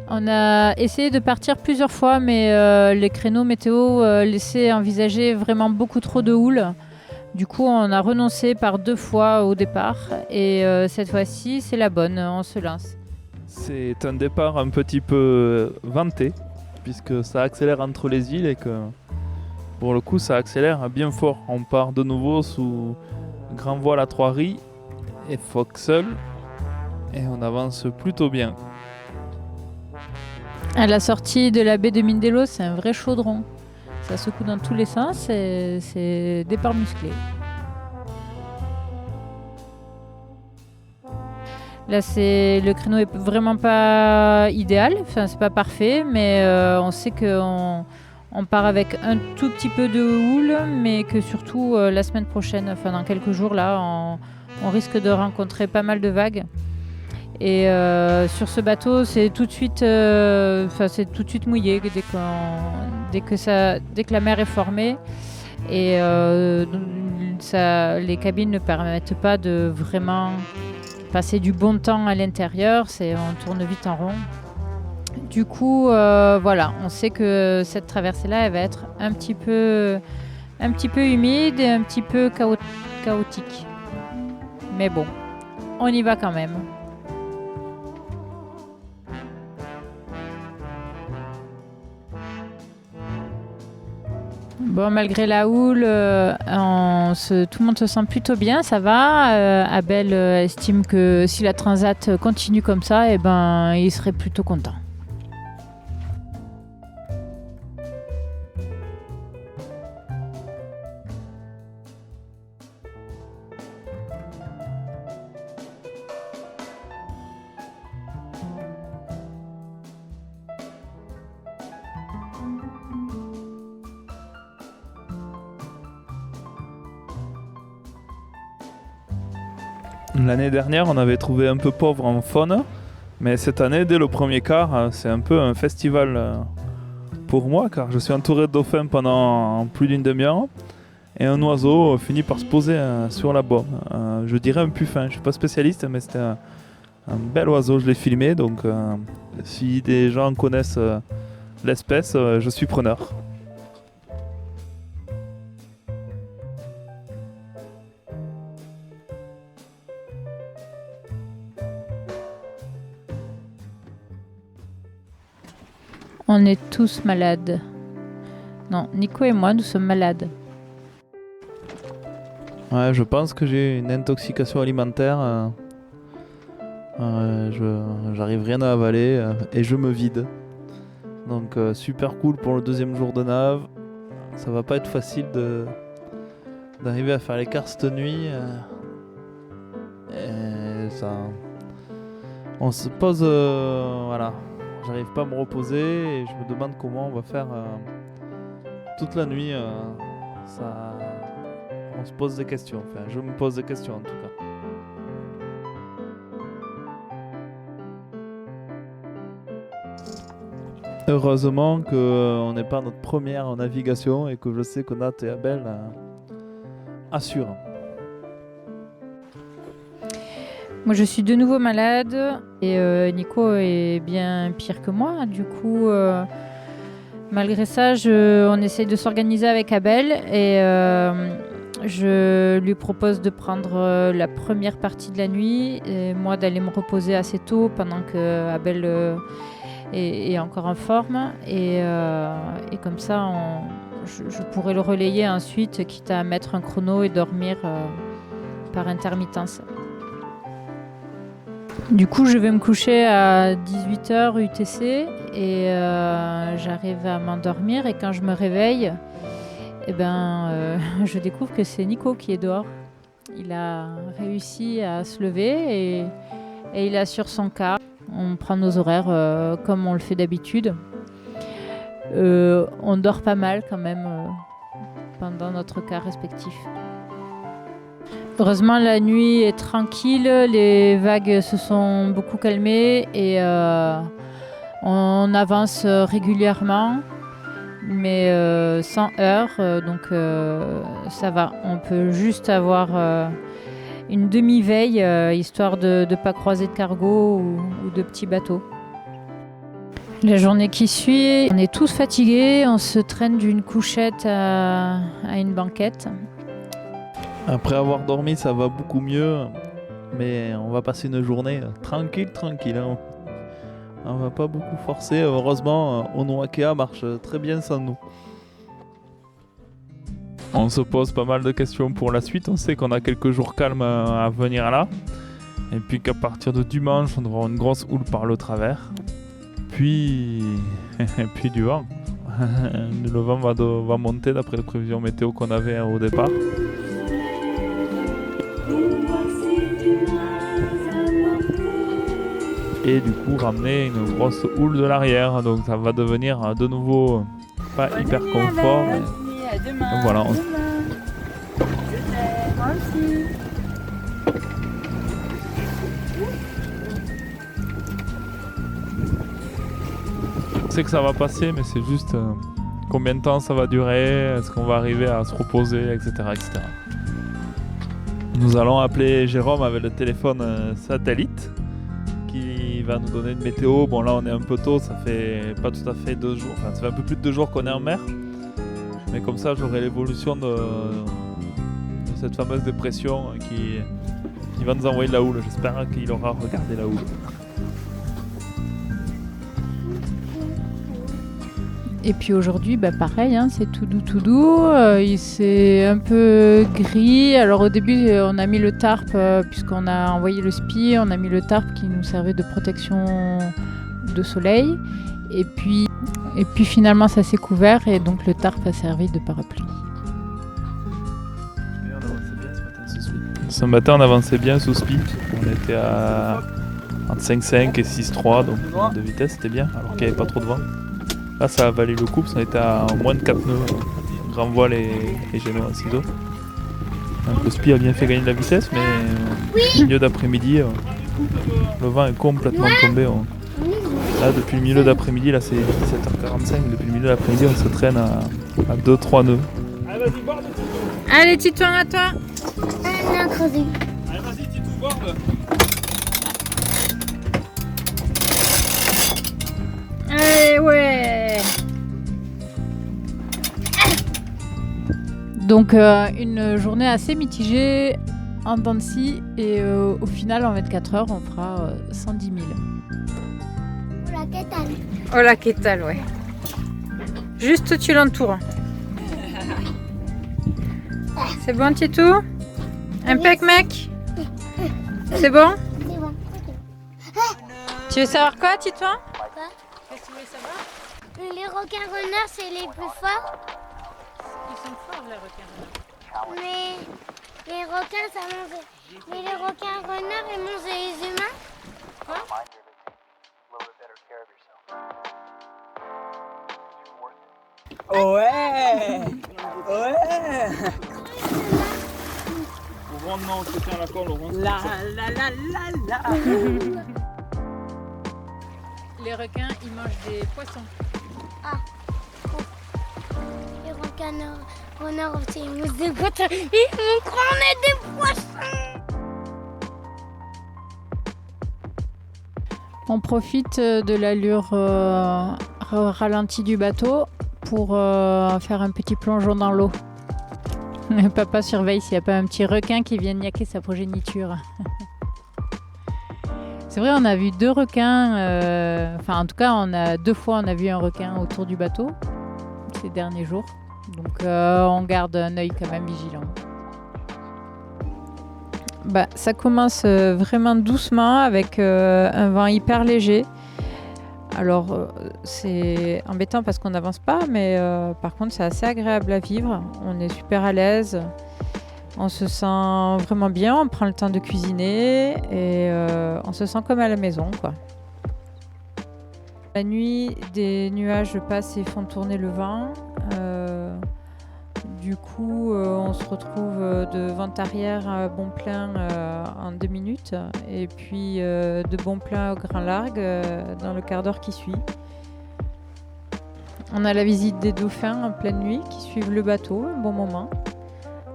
On a essayé de partir plusieurs fois, mais les créneaux météo laissaient envisager vraiment beaucoup trop de houle. Du coup, on a renoncé par 2 fois au départ. Et cette fois-ci, c'est la bonne, on se lance. C'est un départ un petit peu vanté, puisque ça accélère entre les îles et que pour le coup ça accélère bien fort. On part de nouveau sous grand voile à 3 ris et forecastle et on avance plutôt bien. À la sortie de la baie de Mindelo, c'est un vrai chaudron. Ça secoue dans tous les sens et c'est départ musclé. Là, le créneau est vraiment pas idéal, enfin c'est pas parfait, mais on sait qu'on part avec un tout petit peu de houle, mais que surtout la semaine prochaine, enfin dans quelques jours là, on risque de rencontrer pas mal de vagues. Et sur ce bateau, c'est tout de suite mouillé dès que la mer est formée. Et les cabines ne permettent pas de vraiment passer du bon temps à l'intérieur, on tourne vite en rond. Du coup, voilà, on sait que cette traversée-là, elle va être un petit peu humide et un petit peu chaotique. Mais bon, on y va quand même. Bon, malgré la houle, tout le monde se sent plutôt bien, ça va. Abel estime que si la transat continue comme ça, il serait plutôt content. L'année dernière, on avait trouvé un peu pauvre en faune, mais cette année, dès le premier quart, c'est un peu un festival pour moi, car je suis entouré de dauphins pendant plus d'une demi-heure, et un oiseau finit par se poser sur la baume. Je dirais un puffin, je ne suis pas spécialiste, mais c'était un bel oiseau, je l'ai filmé, donc si des gens connaissent l'espèce, je suis preneur. On est tous malades. Non, Nico et moi, nous sommes malades. Ouais, je pense que j'ai une intoxication alimentaire. J'arrive rien à avaler et je me vide. Donc super cool pour le deuxième jour de nave. Ça va pas être facile d'arriver à faire l'écart cette nuit. Et ça, on se pose, voilà. J'arrive pas à me reposer et je me demande comment on va faire toute la nuit. On se pose des questions. Enfin, je me pose des questions en tout cas. Heureusement qu'on n'est pas notre première navigation et que je sais que Nat et Abel assurent. Moi, je suis de nouveau malade et Nico est bien pire que moi. Du coup, malgré ça, on essaye de s'organiser avec Abel et je lui propose de prendre la première partie de la nuit et moi d'aller me reposer assez tôt pendant que Abel est encore en forme. Et comme ça, je pourrais le relayer ensuite, quitte à mettre un chrono et dormir par intermittence. Du coup, je vais me coucher à 18h UTC et j'arrive à m'endormir. Et quand je me réveille, je découvre que c'est Nico qui est dehors. Il a réussi à se lever et il assure son quart. On prend nos horaires comme on le fait d'habitude. On dort pas mal quand même pendant notre quart respectif. Heureusement, la nuit est tranquille, les vagues se sont beaucoup calmées et on avance régulièrement, mais sans heurts, donc ça va. On peut juste avoir une demi-veille, histoire de ne pas croiser de cargo ou de petits bateaux. La journée qui suit, on est tous fatigués, on se traîne d'une couchette à une banquette. Après avoir dormi, ça va beaucoup mieux, mais on va passer une journée tranquille. Hein. On va pas beaucoup forcer. Heureusement, Onoakea marche très bien sans nous. On se pose pas mal de questions pour la suite. On sait qu'on a quelques jours calmes à venir là. Et puis qu'à partir de dimanche, on devra avoir une grosse houle par le travers. Puis du vent. Le vent va monter d'après les prévisions météo qu'on avait au départ. Et du coup ramener une grosse houle de l'arrière. Donc ça va devenir de nouveau pas hyper confort. Donc voilà. On sait que ça va passer, mais c'est juste combien de temps ça va durer, est-ce qu'on va arriver à se reposer, etc. Nous allons appeler Jérôme avec le téléphone satellite qui va nous donner une météo. Bon là on est un peu tôt, ça fait pas tout à fait 2 jours, enfin ça fait un peu plus de 2 jours qu'on est en mer. Mais comme ça j'aurai l'évolution de cette fameuse dépression qui va nous envoyer de la houle. J'espère qu'il aura regardé la houle. Et puis aujourd'hui, pareil, hein, c'est tout doux. C'est un peu gris. Alors au début, on a mis le tarp, puisqu'on a envoyé le SPI, on a mis le tarp qui nous servait de protection de soleil. Et puis finalement, ça s'est couvert et donc le tarp a servi de parapluie. Ce matin, on avançait bien sous SPI. On était à entre 5,5 et 6,3, donc de vitesse, c'était bien, alors qu'il n'y avait pas trop de vent. Là, ça a valé le coup, on était à moins de 4 nœuds, grand voile et gémeaux en ciseaux. Donc, le SPI a bien fait gagner de la vitesse, mais au milieu d'après-midi, le vent est complètement tombé. Là, depuis le milieu d'après-midi, là c'est 17h45, depuis le milieu d'après-midi, on se traîne à 2-3 nœuds. Allez, Titouan, à toi. Allez, vas-y, Titou, borde. Allez, ouais. Donc une journée assez mitigée en dents de scie et au final en 24 heures on fera 110 000. Hola, ¿qué tal? Hola, ¿qué tal, ouais. Juste tu l'entoures. C'est bon, Titou? Impec, mec? C'est bon? C'est bon. Tu veux savoir quoi, Titouan? Quoi? Qu'est-ce que tu voulais savoir? Les requins renards, c'est les plus forts, Ils sont forts, les requins. mais les requins, ça mange. Mais les requins renards, ils mangent les humains. Quoi? Ouais! Ouais! Laurent, non, je te tiens la corde, Laurent. La la la la la! Les requins, ils mangent des poissons. Les requins renards aussi, ils mangent des poissons. Ils vont prendre des poissons. On profite de l'allure ralentie du bateau pour faire un petit plongeon dans l'eau. Papa surveille s'il n'y a pas un petit requin qui vient niaquer sa progéniture. C'est vrai, on a vu 2 requins, en tout cas, 2 fois on a vu un requin autour du bateau ces derniers jours. Donc on garde un œil quand même vigilant. Ça commence vraiment doucement avec un vent hyper léger. Alors c'est embêtant parce qu'on n'avance pas, mais par contre c'est assez agréable à vivre. On est super à l'aise, on se sent vraiment bien, on prend le temps de cuisiner et on se sent comme à la maison, quoi. La nuit, des nuages passent et font tourner le vent. Du coup, on se retrouve de vent arrière à bon plein en 2 minutes et puis de bon plein au grand largue dans le quart d'heure qui suit. On a la visite des dauphins en pleine nuit qui suivent le bateau, un bon moment.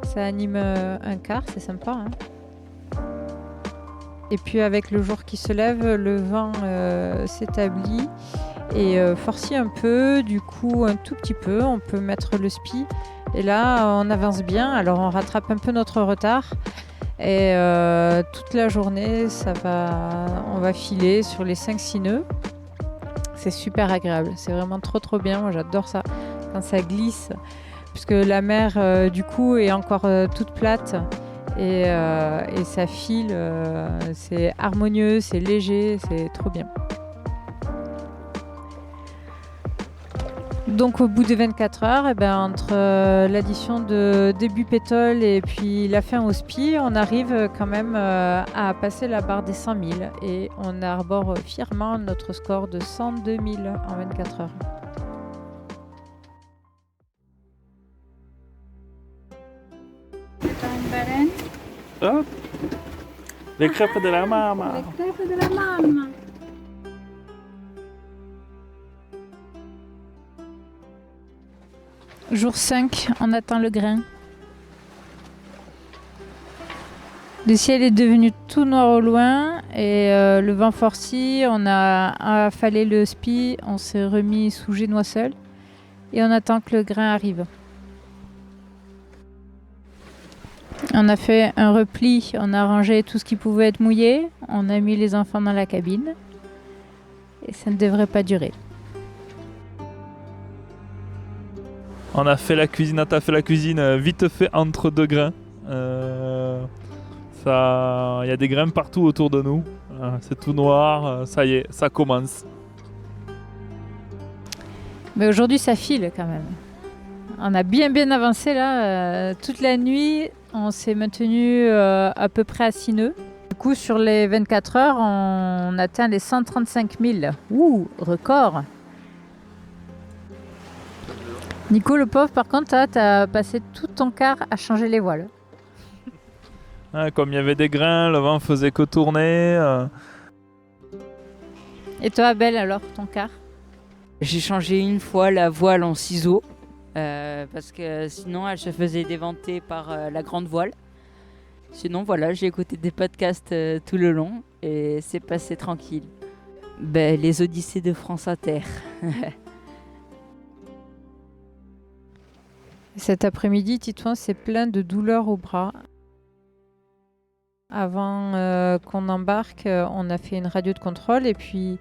Ça anime un quart, c'est sympa, hein. Et puis avec le jour qui se lève, le vent s'établit et Forcy un peu, du coup un tout petit peu, on peut mettre le spi. Et là, on avance bien, alors on rattrape un peu notre retard. Et toute la journée, on va filer sur les 5-6 nœuds. C'est super agréable, c'est vraiment trop bien, moi j'adore ça, quand ça glisse, puisque la mer du coup est encore toute plate et ça file, c'est harmonieux, c'est léger, c'est trop bien. Donc au bout de 24 heures, entre l'addition de début pétole et puis la fin au spi, on arrive quand même à passer la barre des 100 000 et on arbore fièrement notre score de 102 000 en 24 heures. Une baleine. Ah, les crêpes de la maman. Les crêpes de la maman. Jour 5, on attend le grain. Le ciel est devenu tout noir au loin et le vent forci, on a affalé le spi, on s'est remis sous génois-seul et on attend que le grain arrive. On a fait un repli, on a rangé tout ce qui pouvait être mouillé, on a mis les enfants dans la cabine et ça ne devrait pas durer. On a fait la cuisine, t'as fait la cuisine vite fait entre deux grains. Il y a des grains partout autour de nous. C'est tout noir, ça y est, ça commence. Mais aujourd'hui ça file quand même. On a bien avancé là. Toute la nuit, on s'est maintenu à peu près à 6 nœuds. Du coup, sur les 24 heures, on atteint les 135 000. Ouh, record! Nico, le pauvre, par contre, t'as passé tout ton quart à changer les voiles. Comme il y avait des grains, le vent faisait que tourner. Et toi, Abel, alors, ton quart? J'ai changé une fois la voile en ciseaux parce que sinon elle se faisait déventer par la grande voile. Sinon voilà, j'ai écouté des podcasts tout le long et c'est passé tranquille. Les Odyssées de France Inter. Cet après-midi, Titouan s'est plein de douleurs au bras. Avant qu'on embarque, on a fait une radio de contrôle et puis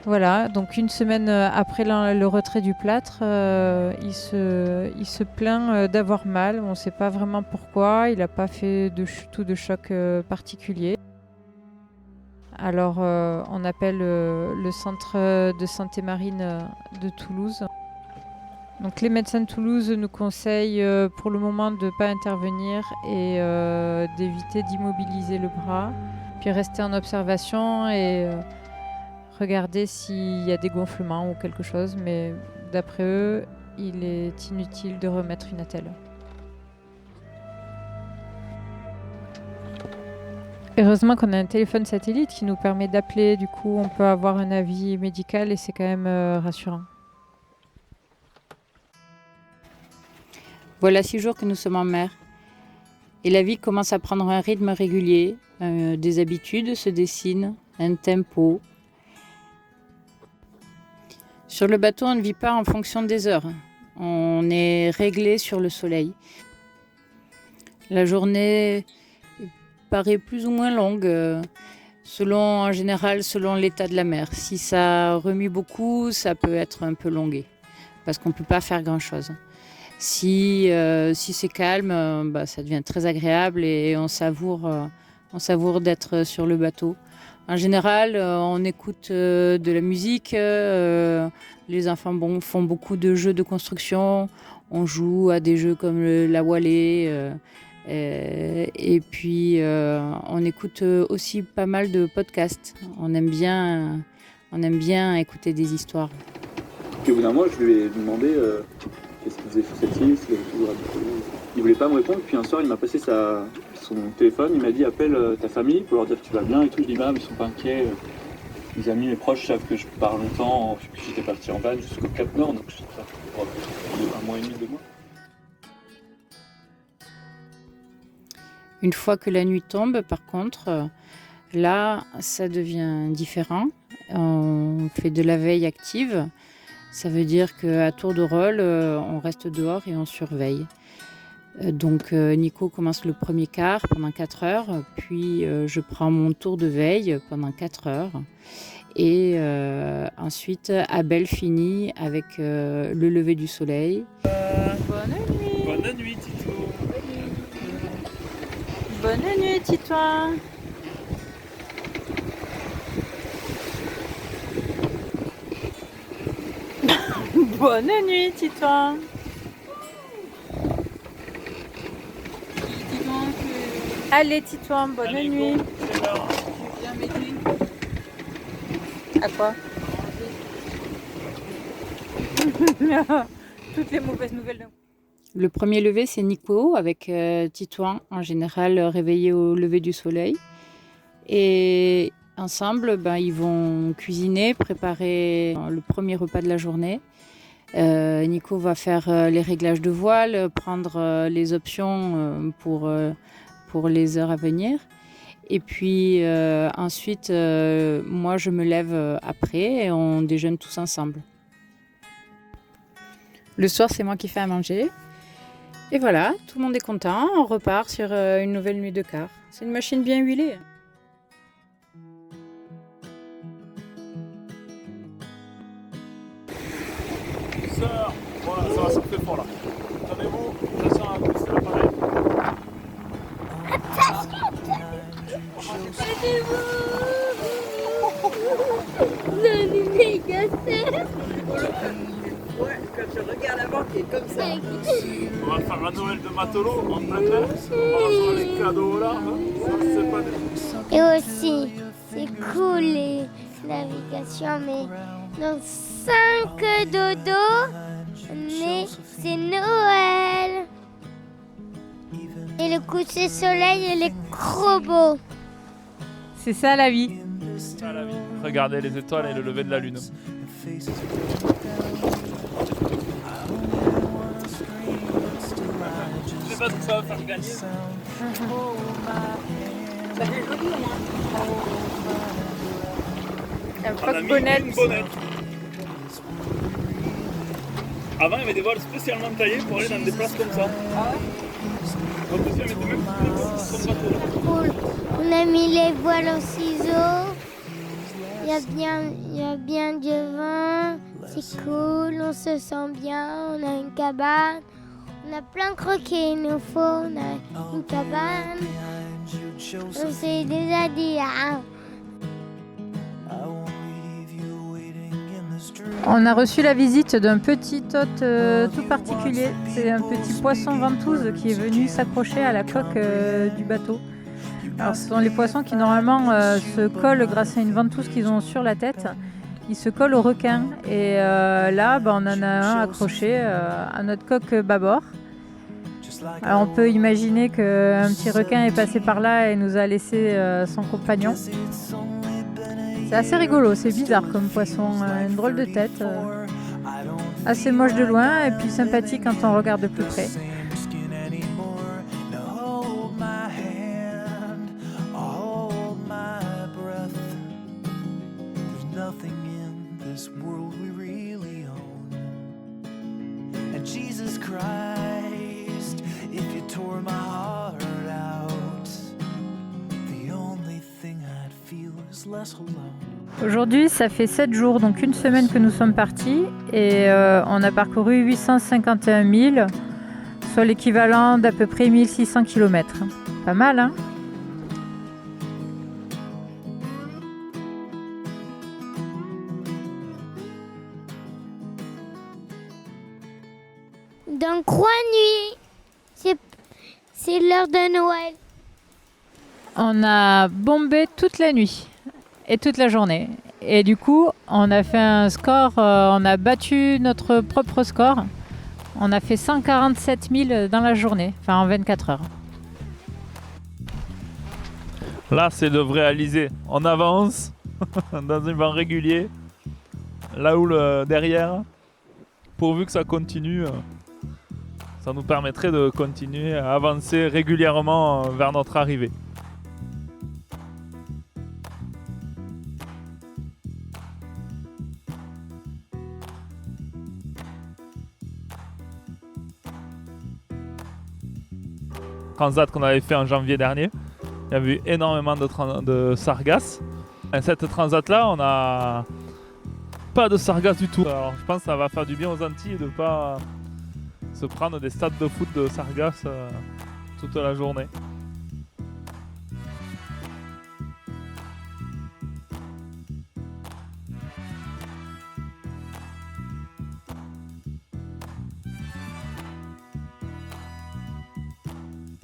voilà, donc une semaine après le retrait du plâtre, il se plaint d'avoir mal. On ne sait pas vraiment pourquoi, il n'a pas fait de choc particulier. Alors on appelle le centre de santé marine de Toulouse. Donc les médecins de Toulouse nous conseillent pour le moment de ne pas intervenir et d'éviter d'immobiliser le bras, puis rester en observation et regarder s'il y a des gonflements ou quelque chose, mais d'après eux, il est inutile de remettre une attelle. Heureusement qu'on a un téléphone satellite qui nous permet d'appeler, du coup on peut avoir un avis médical et c'est quand même rassurant. Voilà 6 jours que nous sommes en mer. Et la vie commence à prendre un rythme régulier. Des habitudes se dessinent, un tempo. Sur le bateau, on ne vit pas en fonction des heures. On est réglé sur le soleil. La journée paraît plus ou moins longue, en général selon l'état de la mer. Si ça remue beaucoup, ça peut être un peu longué, parce qu'on ne peut pas faire grand-chose. Si c'est calme, ça devient très agréable et on savoure d'être sur le bateau. En général, on écoute de la musique, les enfants font beaucoup de jeux de construction, on joue à des jeux comme la Wallet, et puis on écoute aussi pas mal de podcasts. On aime bien écouter des histoires. Et au bout d'un mois, je lui ai demandé qu'est-ce qu'il faisait sur cette île, s'il avait toujours habité. Il voulait pas me répondre, puis un soir, il m'a passé son téléphone, il m'a dit appelle ta famille pour leur dire que tu vas bien et tout. Je dis mais ils sont pas inquiets. Mes amis, mes proches savent que je pars longtemps, que j'étais parti en van jusqu'au Cap Nord, donc je suis parti pour un mois et demi, 2 mois. Une fois que la nuit tombe, par contre, Là, ça devient différent. On fait de la veille active. Ça veut dire qu'à tour de rôle, on reste dehors et on surveille. Donc Nico commence le premier quart pendant 4 heures, puis je prends mon tour de veille pendant 4 heures. Et ensuite, Abel finit avec le lever du soleil. Bonne nuit. Bonne nuit, Tito. Bonne nuit, Titouan. Bonne nuit, Titouan. Allez, Titouan, bonne nuit. Viens m'aider. À quoi? Toutes les mauvaises nouvelles d'un coup. Le premier lever, c'est Nico avec Titouan, en général réveillé au lever du soleil. Et ensemble, ils vont cuisiner, préparer le premier repas de la journée. Nico va faire les réglages de voile, prendre les options pour les heures à venir. Et puis ensuite, moi, je me lève après et on déjeune tous ensemble. Le soir, c'est moi qui fais à manger. Et voilà, tout le monde est content. On repart sur une nouvelle nuit de quart. C'est une machine bien huilée. Sœur, voilà, ça va, ça fait fort là. Attendez-vous, attention à pousser l'appareil. Ouais, quand je regarde avant qui est comme ça. On va faire la Noël de Matelot en plein air. On va recevoir les cadeaux là. Ça, c'est pas des... Et aussi, c'est cool les navigations, mais dans 5 dodo, c'est Noël. Et le coucher de soleil, il est trop beau. C'est ça la vie. à la vie. Regardez les étoiles et le lever de la lune. Je sais pas ce que ça va faire gagner. Un On a croque mis bonnette. une bonnette. Avant, il y avait des voiles spécialement taillées pour aller dans des places comme ça. Donc, il y avait même comme bateau. Cool. On a mis les voiles en ciseaux. Il y a bien du vin. C'est cool, on se sent bien. On a une cabane. On a plein de croquets, il nous faut. On a une cabane. On s'est déjà dit. Ah. On a reçu la visite d'un petit hôte tout particulier. C'est un petit poisson ventouse qui est venu s'accrocher à la coque du bateau. Alors, ce sont les poissons qui normalement se collent grâce à une ventouse qu'ils ont sur la tête. Ils se collent au requin. Et là, on en a un accroché à notre coque bâbord. Alors, on peut imaginer qu'un petit requin est passé par là et nous a laissé son compagnon. C'est assez rigolo, c'est bizarre comme poisson, une drôle de tête, assez moche de loin et puis sympathique quand on regarde de plus près. Aujourd'hui, ça fait 7 jours, donc une semaine que nous sommes partis et on a parcouru 851 milles, soit l'équivalent d'à peu près 1600 km. Pas mal, hein ? Dans 3 nuits, c'est l'heure de Noël. On a bombé toute la nuit et toute la journée. Et du coup, on a fait un score, on a battu notre propre score. On a fait 147 000 dans la journée, enfin en 24 heures. Là, c'est le vrai Alizé. On avance dans un vent régulier. Là où derrière, pourvu que ça continue, ça nous permettrait de continuer à avancer régulièrement vers notre arrivée. transat qu'on avait fait en janvier dernier. Il y avait eu énormément de sargasses. Et cette transat-là, on n'a pas de sargasses du tout. Alors je pense que ça va faire du bien aux Antilles de ne pas se prendre des stades de foot de sargasses toute la journée.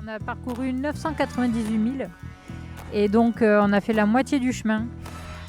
On a parcouru 998 000 et donc on a fait la moitié du chemin.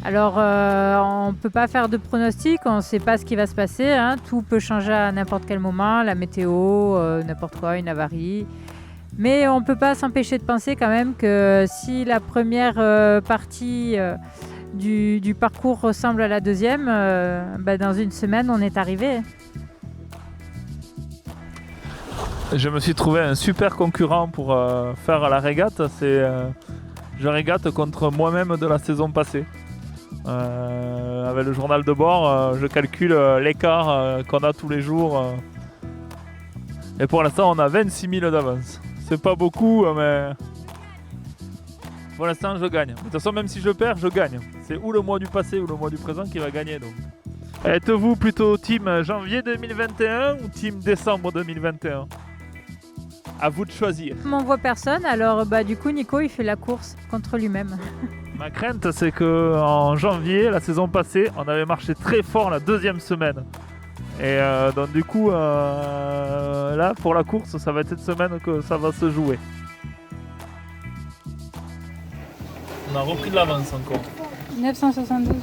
Alors on ne peut pas faire de pronostic, on ne sait pas ce qui va se passer, hein. Tout peut changer à n'importe quel moment, la météo, n'importe quoi, une avarie. Mais on ne peut pas s'empêcher de penser quand même que si la première partie du parcours ressemble à la deuxième, dans une semaine on est arrivé. Je me suis trouvé un super concurrent pour faire la régate. Je régate contre moi-même de la saison passée. Avec le journal de bord, je calcule l'écart qu'on a tous les jours. Et pour l'instant, on a 26 000 d'avance. C'est pas beaucoup, mais pour l'instant, je gagne. De toute façon, même si je perds, je gagne. C'est ou le mois du passé ou le mois du présent qui va gagner. Donc. Êtes-vous plutôt team janvier 2021 ou team décembre 2021 ? À vous de choisir. On voit personne, alors du coup Nico il fait la course contre lui-même. Ma crainte c'est qu'en janvier, la saison passée, on avait marché très fort la deuxième semaine. Et donc du coup, là pour la course, ça va être cette semaine que ça va se jouer. On a repris de l'avance encore. 972.